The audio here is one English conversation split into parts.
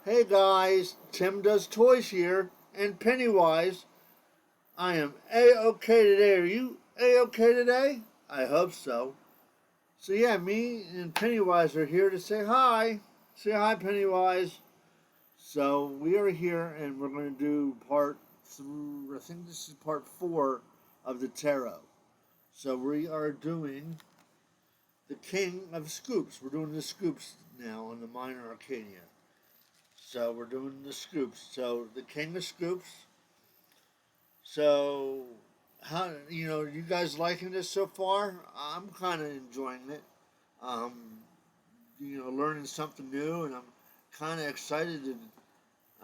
Hey guys, Tim Does Toys here, and Pennywise. I am A-OK today. Are you A-OK today? I hope so. So yeah, me and Pennywise are here to say hi. Say hi, Pennywise. So we are here and we're going to do I think this is part 4 of the tarot. So we are doing the King of Scoops. We're doing the Scoops now on the Minor Arcania. So we're doing the Scoops. So the King of Scoops. So how you guys liking this so far? I'm kind of enjoying it. Um, learning something new, and I'm kind of excited to.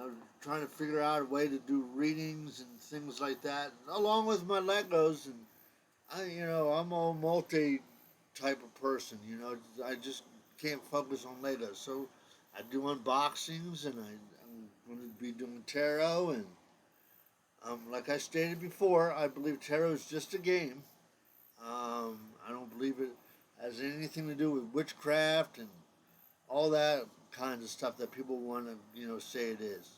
I'm trying to figure out a way to do readings and things like that, along with my Legos. And I'm a multi type of person. I just can't focus on Legos. So I do unboxings, and I'm going to be doing tarot. And like I stated before, I believe tarot is just a game. I don't believe it has anything to do with witchcraft and all that kind of stuff that people want to say it is.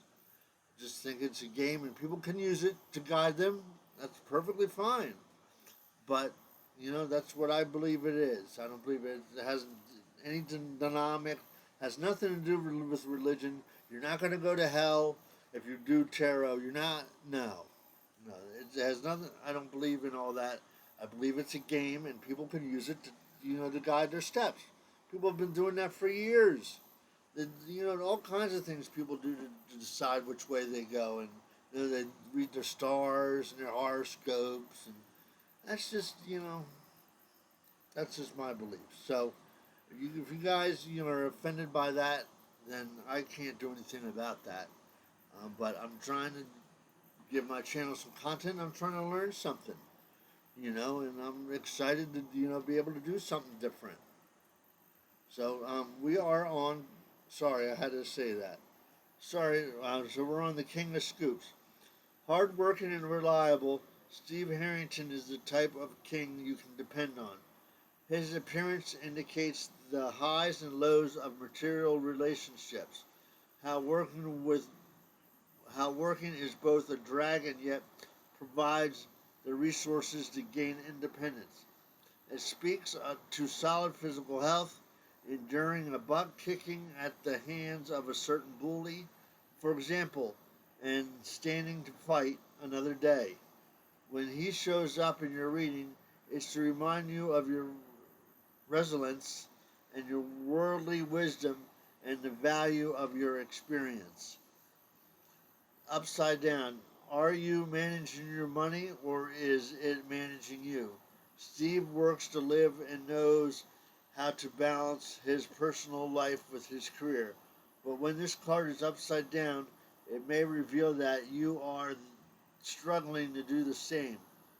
Just think it's a game and people can use it to guide them. That's perfectly fine. But that's what I believe it is. I don't believe it has any dynamic, has nothing to do with religion. You're not going to go to hell if you do tarot. You're not. No, no. It has nothing. I don't believe in all that. I believe it's a game and people can use it to to guide their steps. People have been doing that for years. All kinds of things people do to decide which way they go, and they read their stars and their horoscopes, and that's just that's just my belief. So if you guys are offended by that, then I can't do anything about that. But I'm trying to give my channel some content. I'm trying to learn something, and I'm excited to be able to do something different. So we are on. Sorry, I had to say that. Sorry. So we're on the King of Scoops. Hardworking and reliable, Steve Harrington is the type of king you can depend on. His appearance indicates the highs and lows of material relationships. How working with how working is both a drag and yet provides the resources to gain independence. It speaks to solid physical health, enduring a butt kicking at the hands of a certain bully, for example, and standing to fight another day. When he shows up in your reading, it's to remind you of your resilience and your worldly wisdom and the value of your experience. Upside down, are you managing your money or is it managing you? Steve works to live and knows how to balance his personal life with his career. But when this card is upside down, it may reveal that you are struggling to do the same.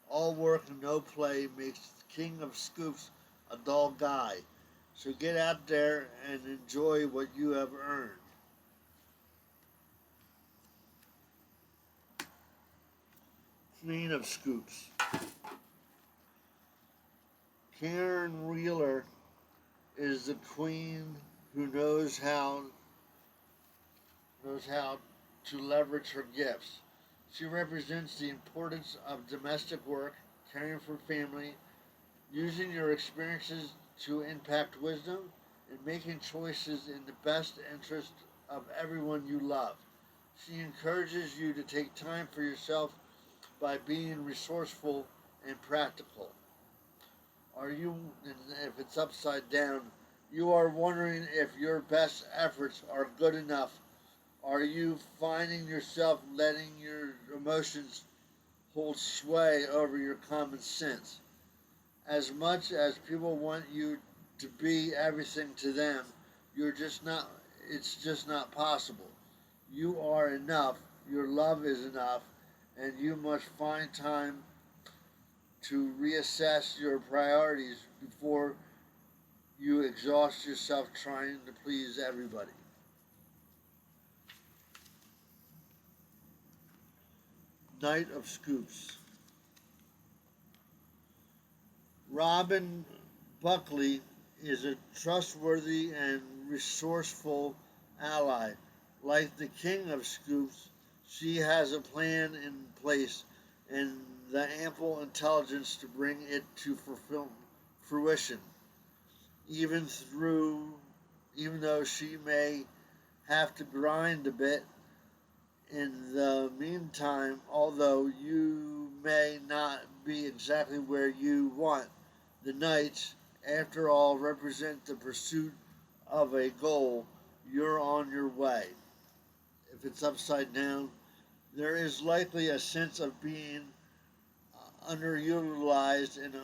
All work and no play makes the King of Scoops a dull guy. So get out there and enjoy what you have earned. Queen of Scoops. Karen Wheeler is the queen who knows how to leverage her gifts. She represents the importance of domestic work, caring for family, using your experiences to impact wisdom, and making choices in the best interest of everyone you love. She encourages you to take time for yourself by being resourceful and practical. Are you, if it's upside down, you are wondering if your best efforts are good enough. Are you finding yourself letting your emotions hold sway over your common sense? As much as people want you to be everything to them, it's just not possible. You are enough, your love is enough, and you must find time to reassess your priorities before you exhaust yourself trying to please everybody. Knight of Scoops. Robin Buckley is a trustworthy and resourceful ally. Like the king of scoops, she has a plan in place and the ample intelligence to bring it to fruition, even through even though she may have to grind a bit in the meantime, although you may not be exactly where you want. The knights, after all, represent the pursuit of a goal. You're on your way. If it's upside down, there is likely a sense of being underutilized and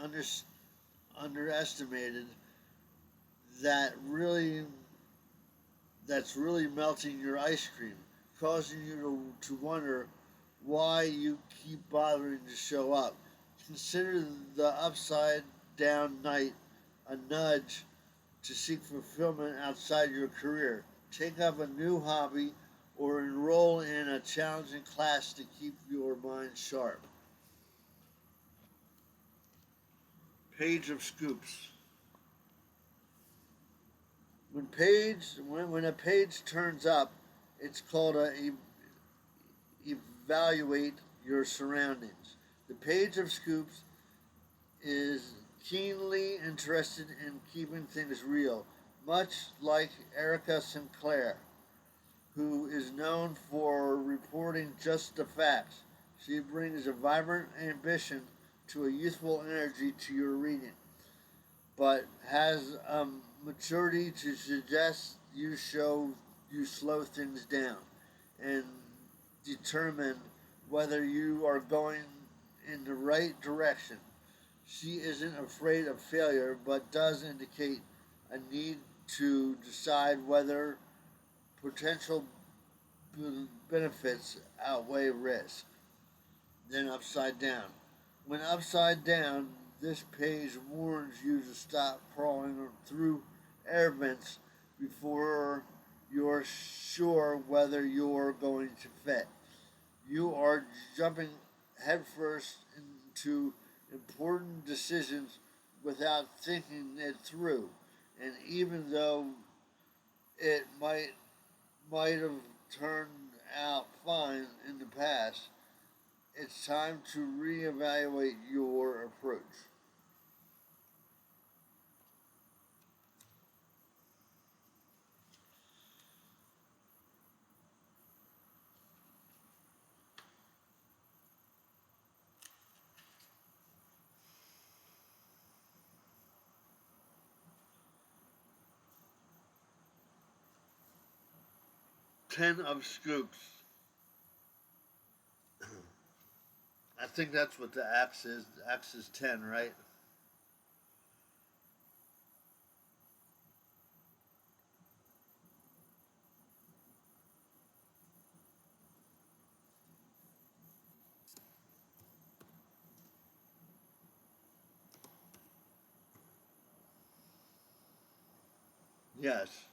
underestimated that really that's really melting your ice cream, causing you to wonder why you keep bothering to show up. Consider the upside down night a nudge to seek fulfillment outside your career. Take up a new hobby or enroll in a challenging class to keep your mind sharp. Page of Scoops. When a page turns up, it's called evaluate your surroundings. The Page of Scoops is keenly interested in keeping things real, much like Erica Sinclair, who is known for reporting just the facts. She brings a vibrant ambition to a youthful energy to your reading, but has a maturity to suggest you slow things down and determine whether you are going in the right direction. She isn't afraid of failure, but does indicate a need to decide whether potential benefits outweigh risk. Then upside down. When upside down, this page warns you to stop crawling through air vents before you're sure whether you're going to fit. You are jumping headfirst into important decisions without thinking it through. And even though it might have turned out fine in the past, it's time to reevaluate your approach. 10 of scoops. I think that's what the axe is. The axe is 10, right? Yes.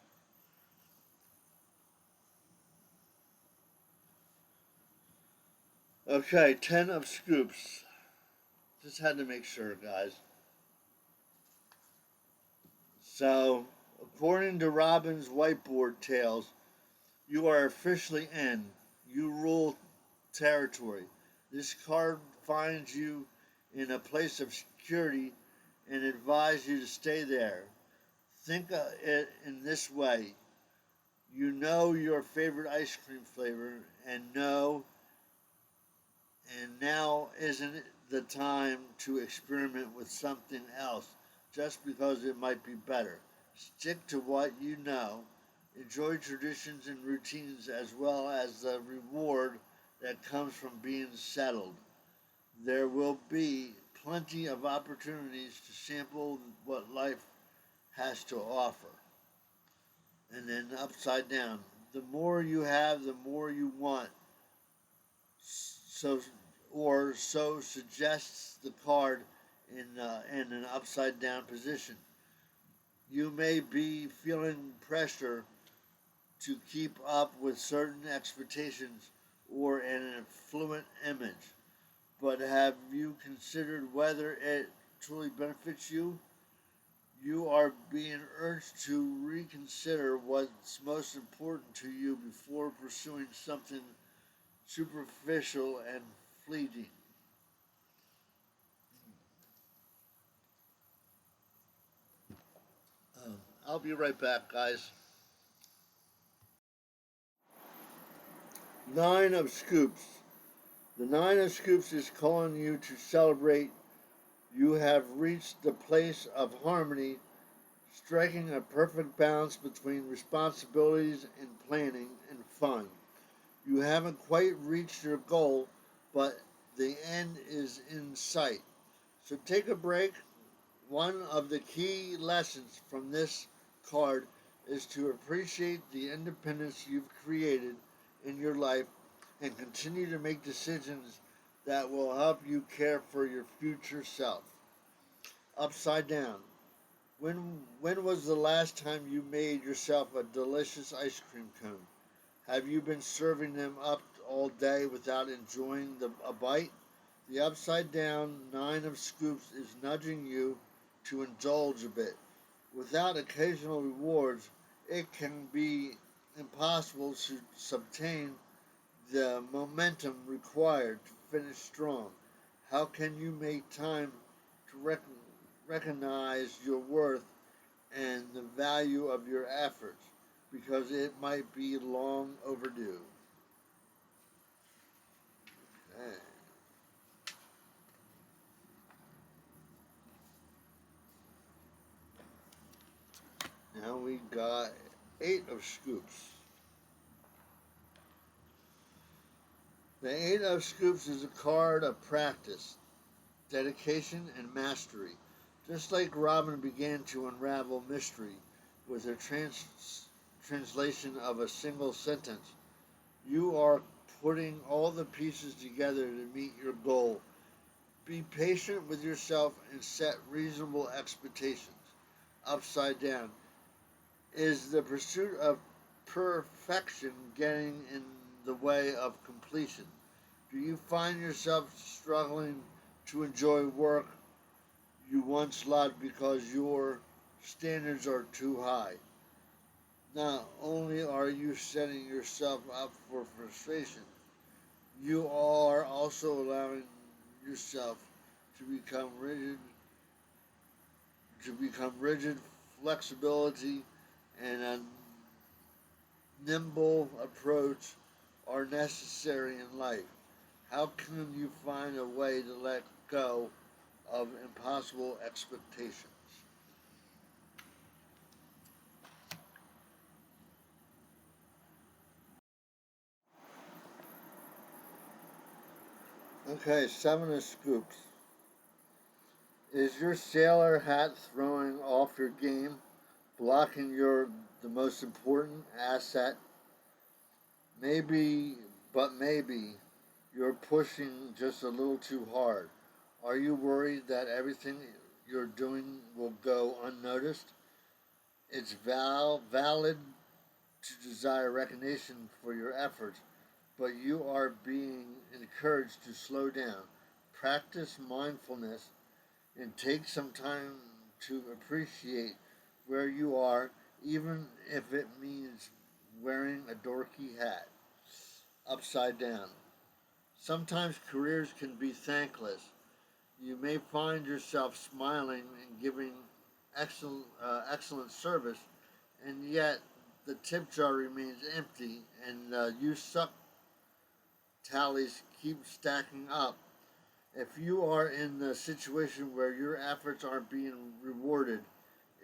Okay, 10 of scoops. Just had to make sure, guys. So, according to Robin's whiteboard tales, you are officially in. You rule territory. This card finds you in a place of security and advises you to stay there. Think of it in this way. You know your favorite ice cream flavor and now isn't the time to experiment with something else just because it might be better. Stick to what you know. Enjoy traditions and routines as well as the reward that comes from being settled. There will be plenty of opportunities to sample what life has to offer. And then upside down. The more you have, the more you want. So, or so suggests the card in an upside down position. You may be feeling pressure to keep up with certain expectations or an affluent image, but have you considered whether it truly benefits you? You are being urged to reconsider what's most important to you before pursuing something superficial and fleeting. I'll be right back, guys. Nine of Scoops. The Nine of Scoops is calling you to celebrate. You have reached the place of harmony, striking a perfect balance between responsibilities and planning and fun. You haven't quite reached your goal, but the end is in sight. So take a break. One of the key lessons from this card is to appreciate the independence you've created in your life and continue to make decisions that will help you care for your future self. Upside down. When was the last time you made yourself a delicious ice cream cone? Have you been serving them up all day without enjoying a bite? The upside down nine of scoops is nudging you to indulge a bit. Without occasional rewards, it can be impossible to obtain the momentum required to finish strong. How can you make time to recognize your worth and the value of your efforts? Because it might be long overdue. Okay. Now we got eight of scoops. The Eight of Scoops is a card of practice, dedication, and mastery. Just like Robin began to unravel mystery with her translation of a single sentence, you are putting all the pieces together to meet your goal. Be patient with yourself and set reasonable expectations. Upside down. Is the pursuit of perfection getting in the way of completion? Do you find yourself struggling to enjoy work you once loved because your standards are too high? Not only are you setting yourself up for frustration, you are also allowing yourself to become rigid. Flexibility and a nimble approach are necessary in life. How can you find a way to let go of impossible expectations? Okay, seven of scoops. Is your sailor hat throwing off your game, blocking the most important asset? Maybe, but maybe you're pushing just a little too hard. Are you worried that everything you're doing will go unnoticed? It's valid to desire recognition for your efforts, but you are being encouraged to slow down. Practice mindfulness and take some time to appreciate where you are, even if it means wearing a dorky hat upside down. Sometimes careers can be thankless. You may find yourself smiling and giving excellent service, and yet the tip jar remains empty, and you suck tallies keep stacking up. If you are in the situation where your efforts aren't being rewarded,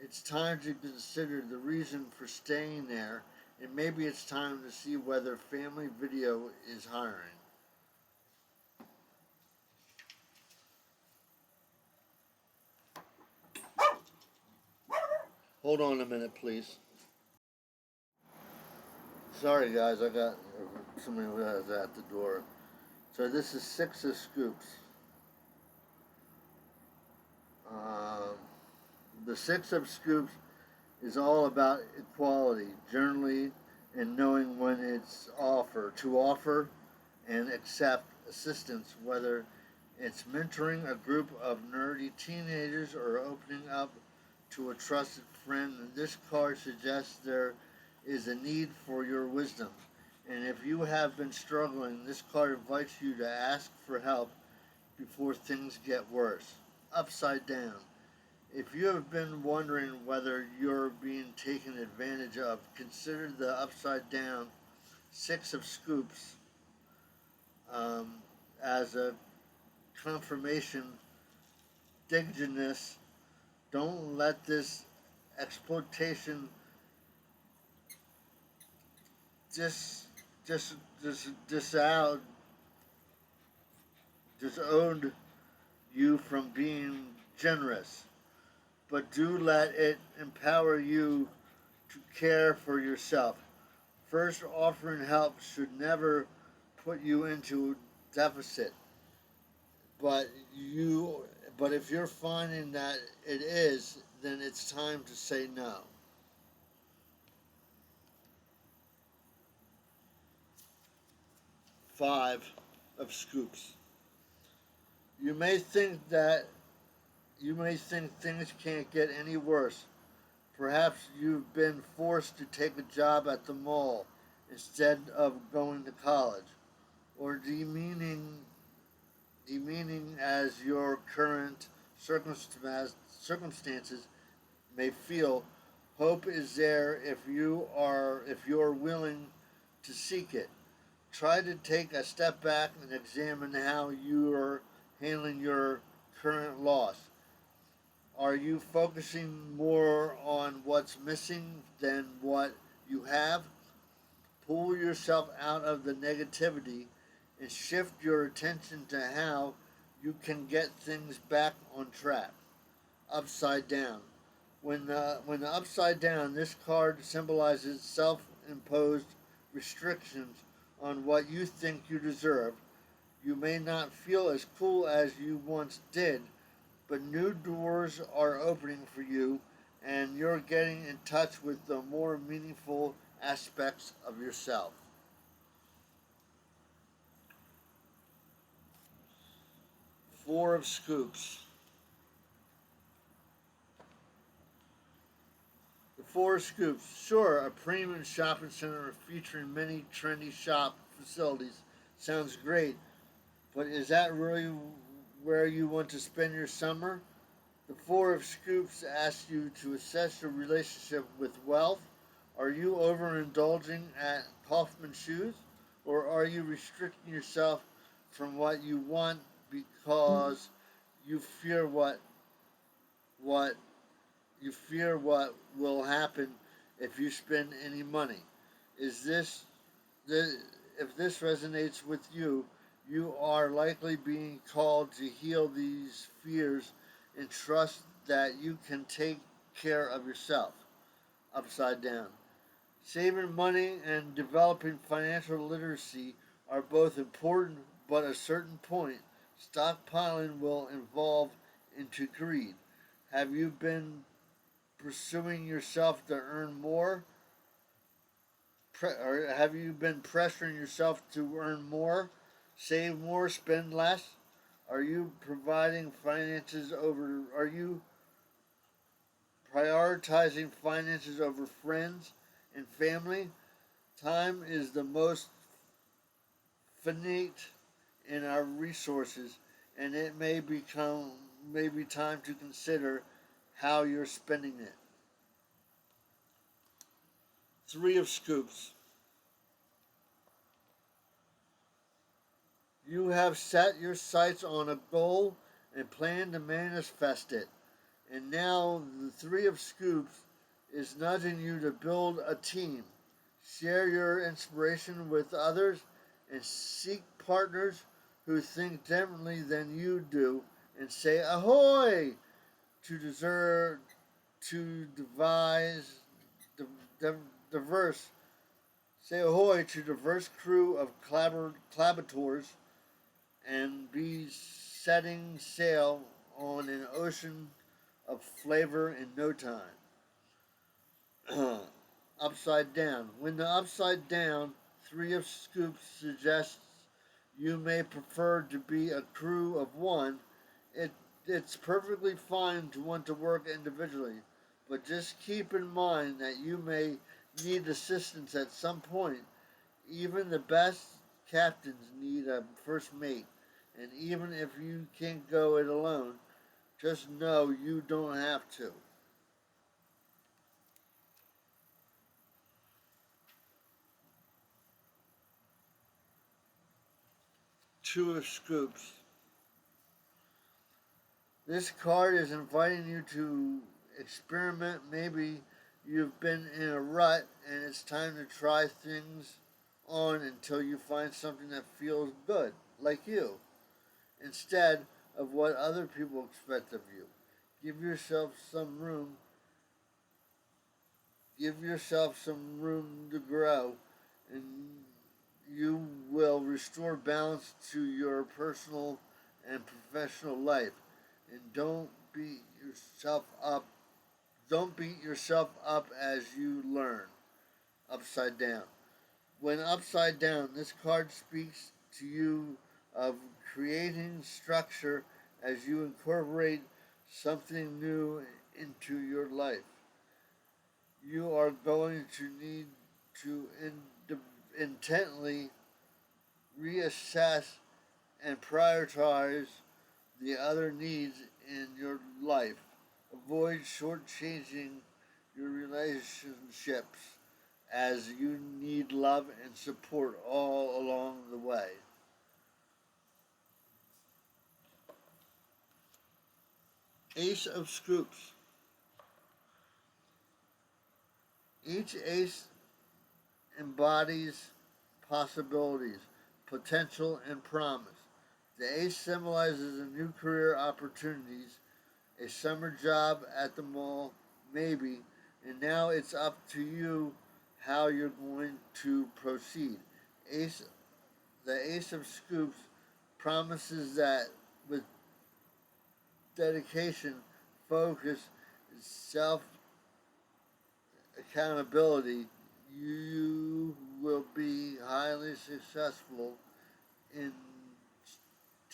it's time to consider the reason for staying there, and maybe it's time to see whether Family Video is hiring. Hold on a minute, please. Sorry, guys, I got somebody who was at the door. So this is six of scoops. Um, the six of scoops is all about equality, generally, and knowing when it's to offer and accept assistance, whether it's mentoring a group of nerdy teenagers or opening up to a trusted friend, and this card suggests there is a need for your wisdom. And if you have been struggling, this card invites you to ask for help before things get worse. Upside down. If you have been wondering whether you're being taken advantage of, consider the upside down Six of Scoops um, as a confirmation. Dignus, don't let this exploitation dis, dis, disowned disowned you from being generous, but do let it empower you to care for yourself. First, offering help should never put you into deficit, but you but if you're finding that it is, then it's time to say no. Five of Scoops. You may think that you may think things can't get any worse. Perhaps you've been forced to take a job at the mall instead of going to college, or demeaning as your current circumstances may feel. Hope is there if you're willing to seek it. Try to take a step back and examine how you are handling your current loss. Are you focusing more on what's missing than what you have? Pull yourself out of the negativity and shift your attention to how you can get things back on track. Upside down. When the upside down, this card symbolizes self-imposed restrictions on what you think you deserve. You may not feel as cool as you once did, but new doors are opening for you, and you're getting in touch with the more meaningful aspects of yourself. Four of Scoops. The Four of Scoops. Sure, a premium shopping center featuring many trendy shop facilities sounds great, but is that really where you want to spend your summer? The Four of Scoops asks you to assess your relationship with wealth. Are you overindulging at Kaufman Shoes? Or are you restricting yourself from what you want because you fear what what will happen if you spend any money? Is this if this resonates with you, you are likely being called to heal these fears and trust that you can take care of yourself. Upside down. Saving money and developing financial literacy are both important, but at a certain point, stockpiling will evolve into greed. Have you been pursuing yourself to earn more? Or have you been pressuring yourself to earn more, save more, spend less? Are you prioritizing finances over friends and family? Time is the most finite in our resources, and it may be time to consider how you're spending it. Three of Scoops. You have set your sights on a goal and plan to manifest it. And now the Three of Scoops is nudging you to build a team. Share your inspiration with others and seek partners who think differently than you do and say ahoy to deserve to devise diverse say ahoy to diverse crew of collaborators and be setting sail on an ocean of flavor in no time. Upside down. When the upside down Three of Scoops suggests you may prefer to be a crew of one, it, it's perfectly fine to want to work individually. but just keep in mind that you may need assistance at some point. Even the best captains need a first mate, and even if you can't go it alone, just know you don't have to. Two of Scoops. This card is inviting you to experiment. Maybe you've been in a rut and it's time to try things on until you find something that feels good, like you, instead of what other people expect of you. Give yourself some room. Give yourself some room to grow, and you will restore balance to your personal and professional life. And beat yourself up. Don't beat yourself up as you learn. Upside down. When upside down, this card speaks to you of creating structure as you incorporate something new into your life. You are going to need to intently reassess and prioritize the other needs in your life. Avoid shortchanging your relationships as you need love and support all along the way. Ace of Scoops. Each ace embodies possibilities, potential, and promise. The ace symbolizes a new career opportunities, a summer job at the mall, maybe, and now it's up to you how you're going to proceed. Ace, the Ace of Scoops promises that with dedication, focus, self accountability, you will be highly successful in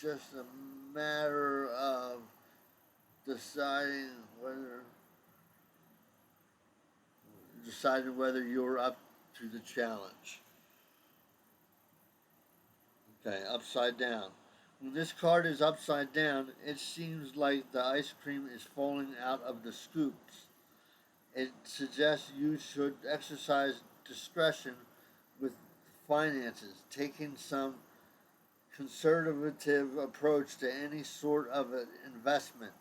just a matter of deciding whether you're up to the challenge. Okay, upside down. When this card is upside down, it seems like the ice cream is falling out of the scoops. It suggests you should exercise discretion with finances, taking some conservative approach to any sort of an investment,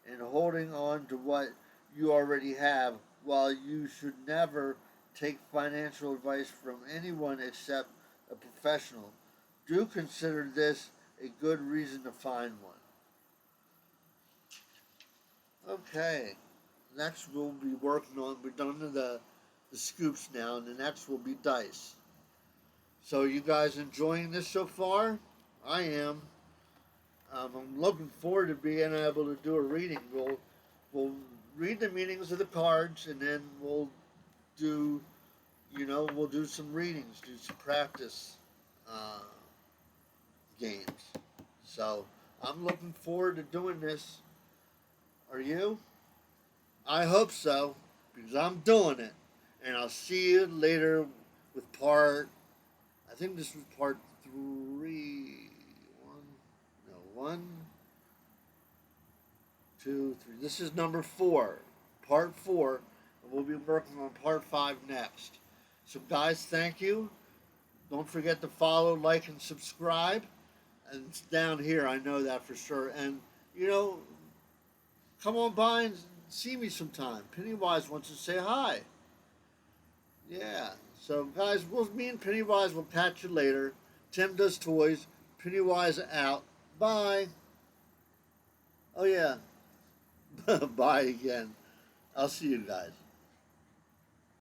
and holding on to what you already have. While you should never take financial advice from anyone except a professional, do consider this a good reason to find one. Okay, next we'll be working on, we're done to the scoops now, and the next will be dice. So you guys enjoying this so far? I am. I'm looking forward to being able to do a reading. We'll read the meanings of the cards, and then do we'll do some readings, do some practice uh, games. So I'm looking forward to doing this. Are you? I hope so, because I'm doing it. And I'll see you later with part. I think this was part 3. One, two, three. This is number 4, part 4, and we'll be working on part 5 next. So, guys, thank you. Don't forget to follow, like, and subscribe. And it's down here, I know that for sure. And, come on by and see me sometime. Pennywise wants to say hi. Yeah. So, guys, me and Pennywise will catch you later. Tim does toys. Pennywise out. Bye. Oh, yeah. Bye again. I'll see you guys.